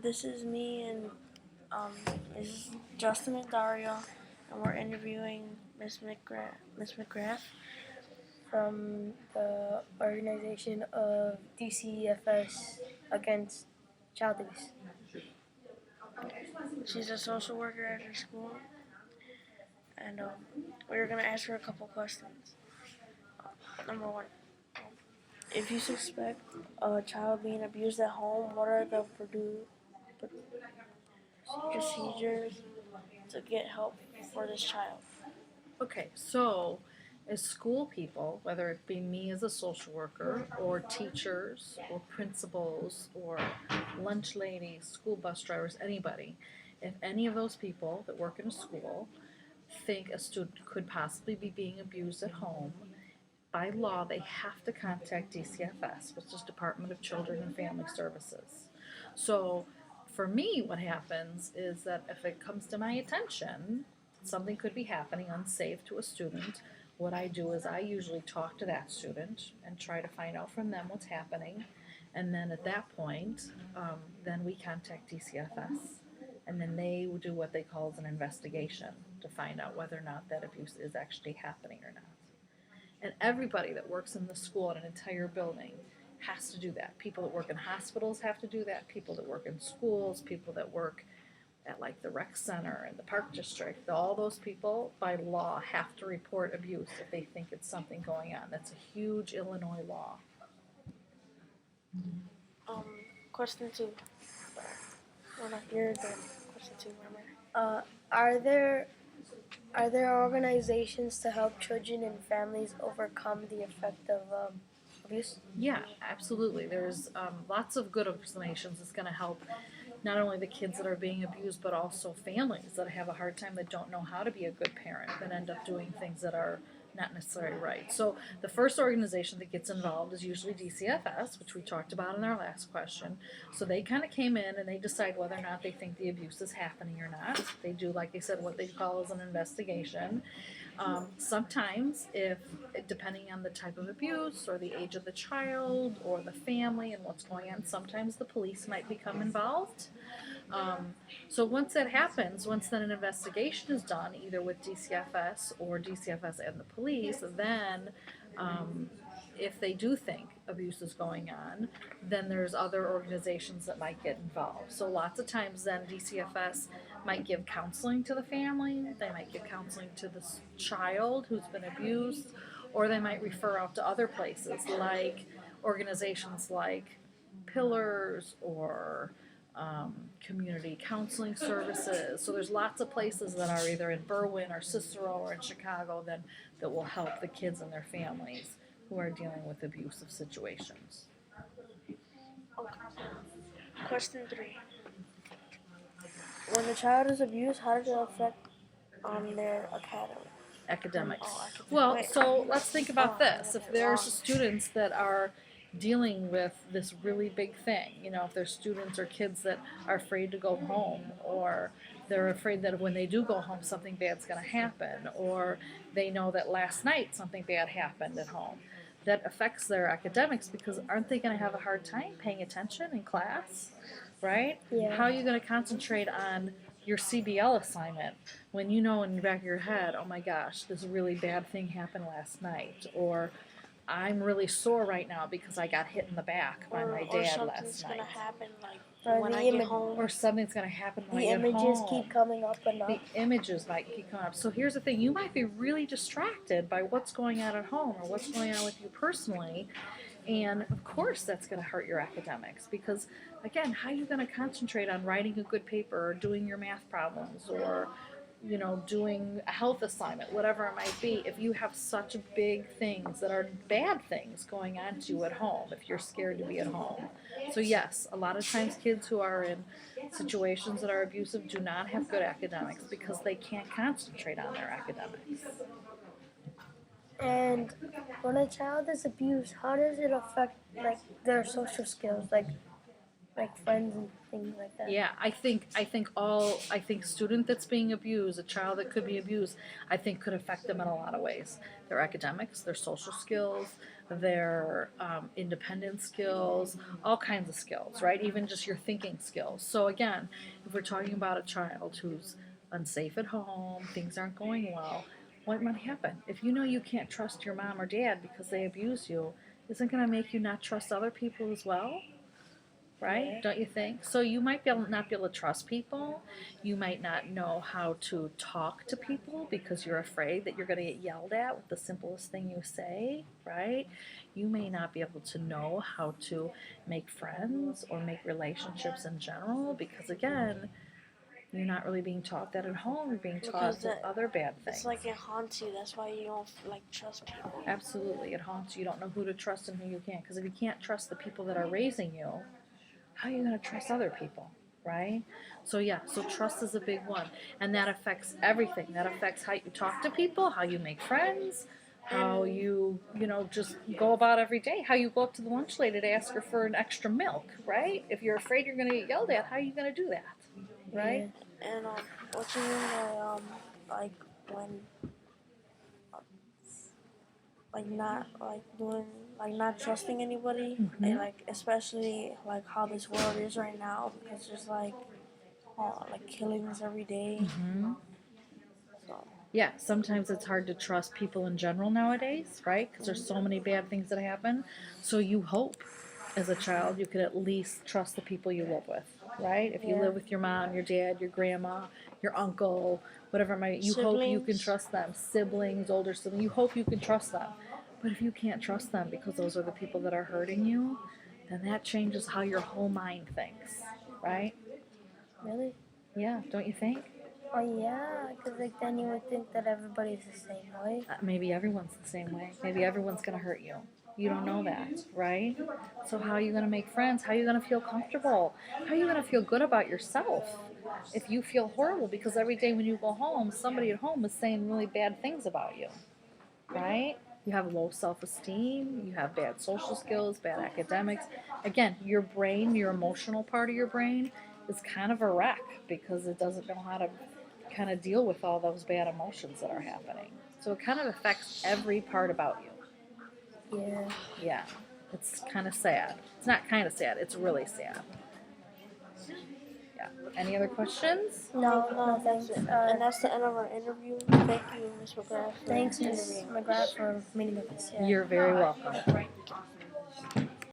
This is me and um, this is Justin and Dario, and we're interviewing Miss McGrath from the organization of DCFS against child abuse. She's a social worker at her school, and we're gonna ask her a couple questions. Number one, if you suspect a child being abused at home, what are the procedures to get help for this child? Okay, so as school people, whether it be me as a social worker, or teachers, or principals, or lunch ladies, school bus drivers, anybody, if any of those people that work in a school think a student could possibly be being abused at home, by law they have to contact DCFS, which is Department of Children and Family Services. So for me, what happens is that if it comes to my attention, something could be happening unsafe to a student. What I do is I usually talk to that student and try to find out from them what's happening. And then at that point, then we contact DCFS. And then they do what they call an investigation to find out whether or not that abuse is actually happening or not. And everybody that works in the school in an entire building has to do that. People that work in hospitals have to do that. People that work in schools, people that work at like the rec center and the park district, all those people by law have to report abuse if they think it's something going on. That's a huge Illinois law. Um, question two. Well, not you're done. Question two, remember? Uh, are there organizations to help children and families overcome the effect of abuse? Yeah, absolutely. There's lots of good organizations that's going to help not only the kids that are being abused, but also families that have a hard time, that don't know how to be a good parent, that end up doing things that are not necessarily right. So the first organization that gets involved is usually DCFS, which we talked about in our last question. So they kind of came in and they decide whether or not they think the abuse is happening or not. They do, like they said, what they call as an investigation. Sometimes, if depending on the type of abuse or the age of the child or the family and what's going on, sometimes the police might become involved. So once that happens, once then an investigation is done, either with DCFS or DCFS and the police, then if they do think abuse is going on, then there's other organizations that might get involved. So lots of times then DCFS might give counseling to the family, they might give counseling to the child who's been abused, or they might refer out to other places like organizations like Pillars or community counseling services. So there's lots of places that are either in Berwyn or Cicero or in Chicago that will help the kids and their families who are dealing with abusive situations. Okay. Question three. When the child is abused, how does it affect their Academics. academics? Well, Wait. so let's think about this. If there's students that are dealing with this really big thing, if there's students or kids that are afraid to go home, or they're afraid that when they do go home something bad's going to happen, or they know that last night something bad happened at home, that affects their academics, because aren't they going to have a hard time paying attention in class, right? Yeah. How are you going to concentrate on your CBL assignment when you know in the back of your head, oh my gosh, this really bad thing happened last night, or I'm really sore right now because I got hit in the back by my dad last night. Gonna happen, like Or when the I get image- home. Or something's going to happen when The I get images home. keep coming up and up. The images might keep coming up. So here's the thing, you might be really distracted by what's going on at home or what's going on with you personally, and of course that's going to hurt your academics, because again, how are you going to concentrate on writing a good paper or doing your math problems, or doing a health assignment, whatever it might be, if you have such big things that are bad things going on to you at home, if you're scared to be at home. So yes, a lot of times kids who are in situations that are abusive do not have good academics because they can't concentrate on their academics. And when a child is abused, how does it affect their social skills? like friends and things like that. Yeah, I think student that's being abused, a child that could be abused, I think could affect them in a lot of ways. Their academics, their social skills, their independent skills, all kinds of skills, right? Even just your thinking skills. So again, if we're talking about a child who's unsafe at home, things aren't going well, what might happen? If you know you can't trust your mom or dad because they abuse you, isn't going to make you not trust other people as well? Right? Yeah. Don't you think? So you might not be able to trust people. You might not know how to talk to people because you're afraid that you're going to get yelled at with the simplest thing you say, right? You may not be able to know how to make friends or make relationships in general because, again, you're not really being taught that at home. You're being taught Because that- other bad things. It's like it haunts you. That's why you don't like trust people. Absolutely. It haunts you. You don't know who to trust and who you can't. Because if you can't trust the people that are raising you, how are you going to trust other people, right? So yeah, so trust is a big one, and that affects everything. That affects how you talk to people, how you make friends, how you just go about every day, how you go up to the lunch lady to ask her for an extra milk, right? If you're afraid you're going to get yelled at, how are you going to do that, right? And what you mean by like when like not like doing like not trusting anybody, and like especially like how this world is right now, because there's like killings every day. Mm-hmm. So Yeah, sometimes it's hard to trust people in general nowadays, right? Because there's so many bad things that happen. So you hope, as a child, you could at least trust the people you live with, right? If you Yeah. live with your mom, your dad, your grandma, your uncle, whatever it might be, you hope you can Siblings. trust them. Siblings, older siblings, you hope you can trust them. But if you can't trust them because those are the people that are hurting you, then that changes how your whole mind thinks, right? Really? Yeah, don't you think? Oh yeah, because like then you would think that everybody's the same way. Maybe everyone's the same way. Maybe everyone's going to hurt you. You don't know that, right? So how are you going to make friends? How are you going to feel comfortable? How are you going to feel good about yourself if you feel horrible? Because every day when you go home, somebody at home is saying really bad things about you, right? You have low self-esteem. You have bad social skills, bad academics. Again, your brain, your emotional part of your brain is kind of a wreck because it doesn't know how to kind of deal with all those bad emotions that are happening. So it kind of affects every part about you. Yeah. Yeah, it's kind of sad. It's not kind of sad, it's really sad. Yeah. Any other questions? No, that's thanks. it. And that's the end of our interview. Thank you, Ms. McGrath. Thanks, Ms. McGrath, for meeting with us. Yeah. You're very welcome.